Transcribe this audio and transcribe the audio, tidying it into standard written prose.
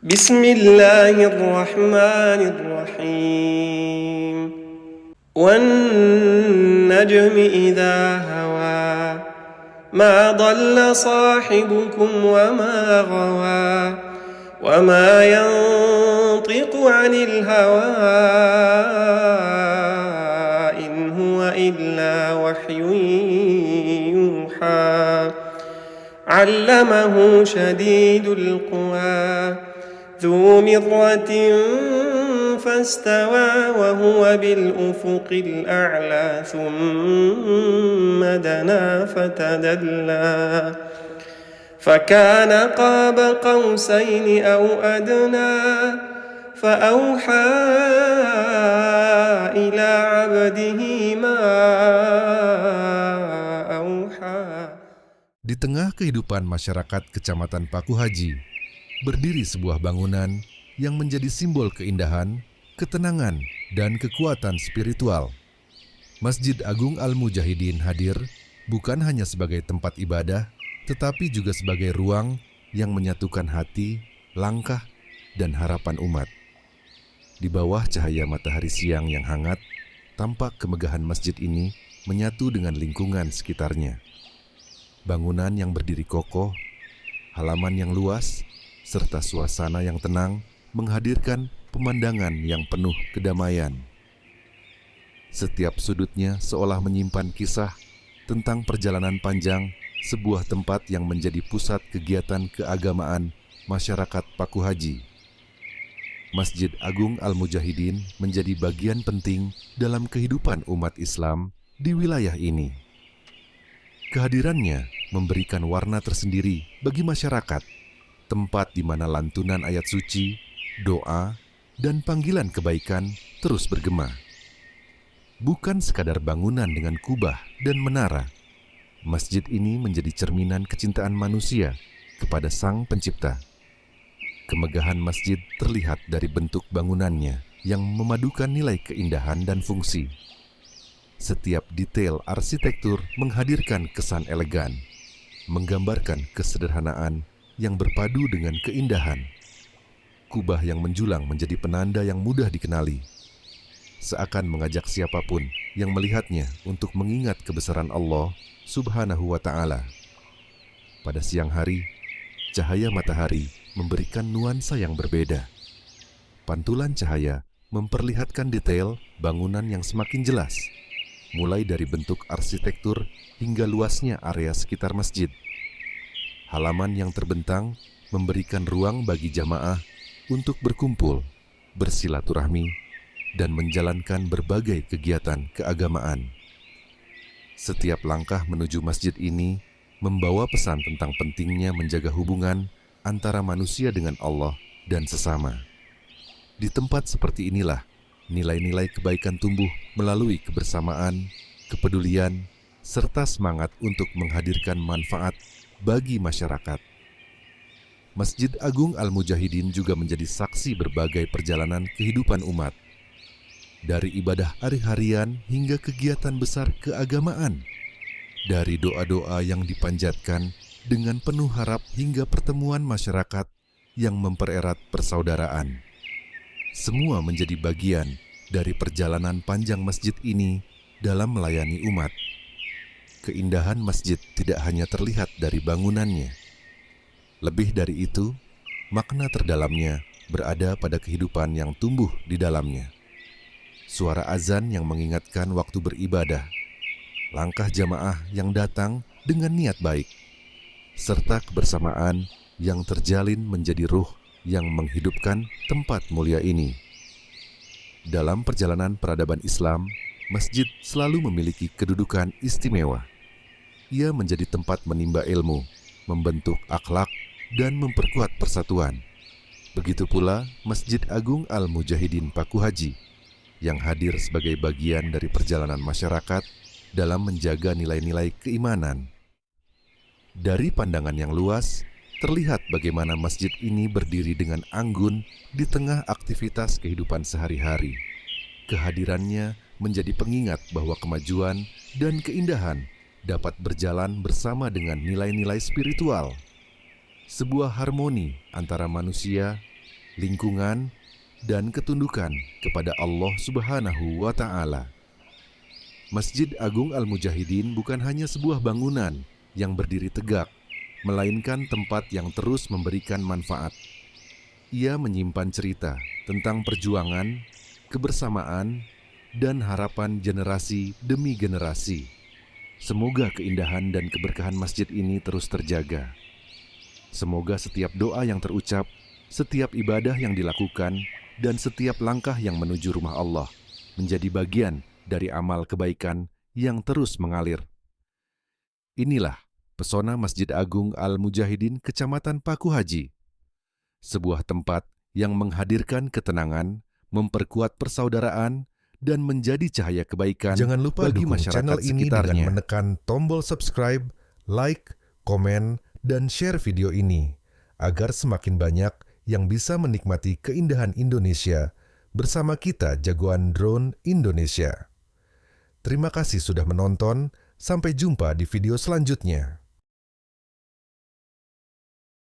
بسم الله الرحمن الرحيم والنجم إذا هوى ما ضل صاحبكم وما غوى وما ينطق عن الهوى إن هو إلا وحي يوحى علمه شديد القوى ذو مرة فاستوى وهو بالأفق الأعلى ثم دنا فتدلى فكان قاب قوسين أو أدنى فأوحى إلى عبده ما أوحى. Di tengah kehidupan masyarakat Kecamatan Pakuhaji, berdiri sebuah bangunan yang menjadi simbol keindahan, ketenangan, dan kekuatan spiritual. Masjid Agung Al-Mujahidin hadir bukan hanya sebagai tempat ibadah, tetapi juga sebagai ruang yang menyatukan hati, langkah, dan harapan umat. Di bawah cahaya matahari siang yang hangat, tampak kemegahan masjid ini menyatu dengan lingkungan sekitarnya. Bangunan yang berdiri kokoh, halaman yang luas, serta suasana yang tenang menghadirkan pemandangan yang penuh kedamaian. Setiap sudutnya seolah menyimpan kisah tentang perjalanan panjang sebuah tempat yang menjadi pusat kegiatan keagamaan masyarakat Pakuhaji. Masjid Agung Al-Mujahidin menjadi bagian penting dalam kehidupan umat Islam di wilayah ini. Kehadirannya memberikan warna tersendiri bagi masyarakat, tempat di mana lantunan ayat suci, doa, dan panggilan kebaikan terus bergema. Bukan sekadar bangunan dengan kubah dan menara, masjid ini menjadi cerminan kecintaan manusia kepada Sang Pencipta. Kemegahan masjid terlihat dari bentuk bangunannya yang memadukan nilai keindahan dan fungsi. Setiap detail arsitektur menghadirkan kesan elegan, menggambarkan kesederhanaan yang berpadu dengan keindahan. Kubah yang menjulang menjadi penanda yang mudah dikenali, seakan mengajak siapapun yang melihatnya untuk mengingat kebesaran Allah Subhanahu wa Ta'ala. Pada siang hari, cahaya matahari memberikan nuansa yang berbeda. Pantulan cahaya memperlihatkan detail bangunan yang semakin jelas, mulai dari bentuk arsitektur hingga luasnya area sekitar masjid. Halaman yang terbentang memberikan ruang bagi jamaah untuk berkumpul, bersilaturahmi, dan menjalankan berbagai kegiatan keagamaan. Setiap langkah menuju masjid ini membawa pesan tentang pentingnya menjaga hubungan antara manusia dengan Allah dan sesama. Di tempat seperti inilah, nilai-nilai kebaikan tumbuh melalui kebersamaan, kepedulian, serta semangat untuk menghadirkan manfaat bagi masyarakat. Masjid Agung Al-Mujahidin juga menjadi saksi berbagai perjalanan kehidupan umat. Dari ibadah hari-harian hingga kegiatan besar keagamaan. Dari doa-doa yang dipanjatkan dengan penuh harap hingga pertemuan masyarakat yang mempererat persaudaraan. Semua menjadi bagian dari perjalanan panjang masjid ini dalam melayani umat. Keindahan masjid tidak hanya terlihat dari bangunannya. Lebih dari itu, makna terdalamnya berada pada kehidupan yang tumbuh di dalamnya. Suara azan yang mengingatkan waktu beribadah, langkah jamaah yang datang dengan niat baik, serta kebersamaan yang terjalin menjadi ruh yang menghidupkan tempat mulia ini. Dalam perjalanan peradaban Islam, masjid selalu memiliki kedudukan istimewa. Ia menjadi tempat menimba ilmu, membentuk akhlak, dan memperkuat persatuan. Begitu pula Masjid Agung Al-Mujahidin Pakuhaji, yang hadir sebagai bagian dari perjalanan masyarakat dalam menjaga nilai-nilai keimanan. Dari pandangan yang luas, terlihat bagaimana masjid ini berdiri dengan anggun di tengah aktivitas kehidupan sehari-hari. Kehadirannya menjadi pengingat bahwa kemajuan dan keindahan dapat berjalan bersama dengan nilai-nilai spiritual. Sebuah harmoni antara manusia, lingkungan, dan ketundukan kepada Allah Subhanahu wa Ta'ala. Masjid Agung Al-Mujahidin bukan hanya sebuah bangunan yang berdiri tegak, melainkan tempat yang terus memberikan manfaat. Ia menyimpan cerita tentang perjuangan, kebersamaan, dan harapan generasi demi generasi. Semoga keindahan dan keberkahan masjid ini terus terjaga. Semoga setiap doa yang terucap, setiap ibadah yang dilakukan, dan setiap langkah yang menuju rumah Allah menjadi bagian dari amal kebaikan yang terus mengalir. Inilah pesona Masjid Agung Al-Mujahidin Kecamatan Paku Haji. Sebuah tempat yang menghadirkan ketenangan, memperkuat persaudaraan, dan menjadi cahaya kebaikan. Jangan lupa bagi masyarakat channel ini sekitarnya dengan menekan tombol subscribe, like, komen, dan share video ini, agar semakin banyak yang bisa menikmati keindahan Indonesia bersama kita jagoan drone Indonesia. Terima kasih sudah menonton, sampai jumpa di video selanjutnya.